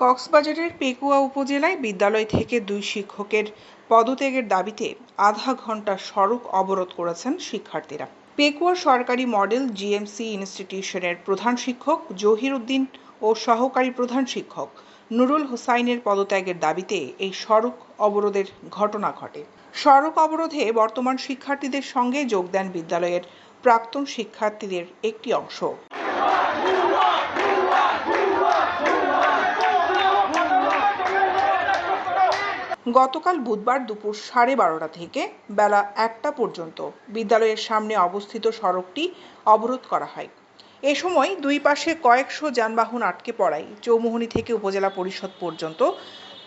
কক্সবাজারের পেকুয়া উপজেলায় বিদ্যালয় থেকে 2 শিক্ষকের পদত্যাগের দাবিতে আধা ঘন্টা সড়ক অবরোধ করেছেন শিক্ষার্থীরা। পেকুয়া সরকারি মডেল জিএমসি ইনস্টিটিউশনের প্রধান শিক্ষক জহির উদ্দিন ও সহকারী প্রধান শিক্ষক নুরুল হোসাইনের পদত্যাগের দাবিতে এই সড়ক অবরোধের ঘটনা ঘটে। সড়ক অবরোধে বর্তমান শিক্ষার্থীদের সঙ্গে যোগ দেন বিদ্যালয়ের প্রাক্তন শিক্ষার্থীদের একটি অংশ। গতকাল বুধবার দুপুর 12:30 থেকে বেলা 1টা পর্যন্ত বিদ্যালয়ের সামনে অবস্থিত সড়কটি অবরোধ করা হয়। এ সময় দুই পাশে কয়েকশো যানবাহন আটকে পড়ায় চৌমুহনী থেকে উপজেলা পরিষদ পর্যন্ত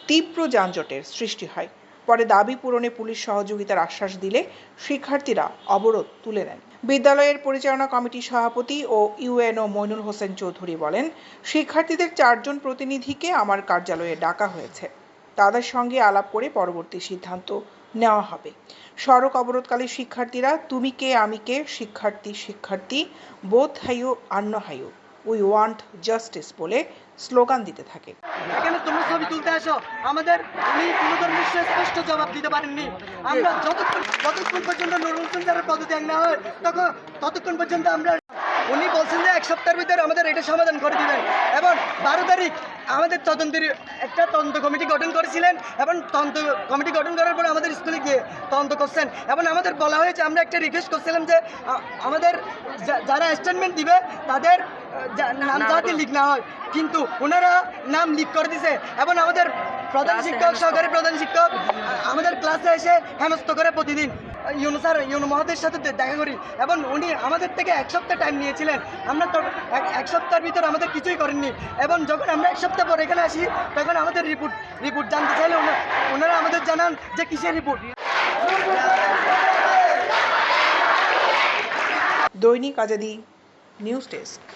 তীব্র যানজটের সৃষ্টি হয়। পরে দাবি পূরণে পুলিশ সহযোগিতার আশ্বাস দিলে শিক্ষার্থীরা অবরোধ তুলে নেন। বিদ্যালয়ের পরিচালনা কমিটির সভাপতি ও ইউএনও মইনুল হোসেন চৌধুরী বলেন, শিক্ষার্থীদের 4 জন প্রতিনিধিকে আমার কার্যালয়ে ডাকা হয়েছে। তাদের সঙ্গে আলাপ করে পরবর্তী সিদ্ধান্ত নেওয়া হবে। সড়ক অবরোধকালে শিক্ষার্থীরা তুমি কে আমি কে, শিক্ষার্থী শিক্ষার্থী, বোথ হাইউ আন্ন হাইউ, উই ওয়ান্ট জাস্টিস বলে স্লোগান দিতে থাকে। এখানে তোমরা ছবি তুলতে আসো, আমাদের উনি কোনো ধরনের স্পষ্ট জবাব দিতে পারেননি। আমরা যতক্ষণ পর্যন্ত নুরুল হোসেন স্যারের পদত্যাগ না হয় ততক্ষণ পর্যন্ত আমরা, উনি বলছেন যে 1 সপ্তাহের ভিতরে আমাদের এটা সমাধান করে দিবেন এবং 12 তারিখ আমাদের তদন্তের একটা তদন্ত কমিটি গঠন করেছিলেন এবং তদন্ত কমিটি গঠন করার পরে আমাদের স্কুলে গিয়ে তদন্ত করছেন এবং আমাদের বলা হয়েছে, আমরা একটা রিকোয়েস্ট করছিলাম যে আমাদের যারা স্টেটমেন্ট দিবে তাদের নাম যাতে লিখ না হয়, কিন্তু ওনারা নাম লিক করে দিছে এবং আমাদের প্রধান শিক্ষক সহকারী প্রধান শিক্ষক আমাদের ক্লাসে এসে হেনস্থ করে প্রতিদিন। ইউনো মহোদয়ের সাথে দেখা করি এবং উনি আমাদের থেকে 1 সপ্তাহ টাইম নিয়েছিলেন। আমরা তো 1 সপ্তাহের ভিতর আমাদের কিছুই করেননি এবং যখন আমরা 1 সপ্তাহ পর এখানে আসি তখন আমাদের রিপোর্ট জানতে চাইলে ওনারা আমাদের জানান যে কিসের রিপোর্ট। দৈনিক আজাদী নিউজ ডেস্ক।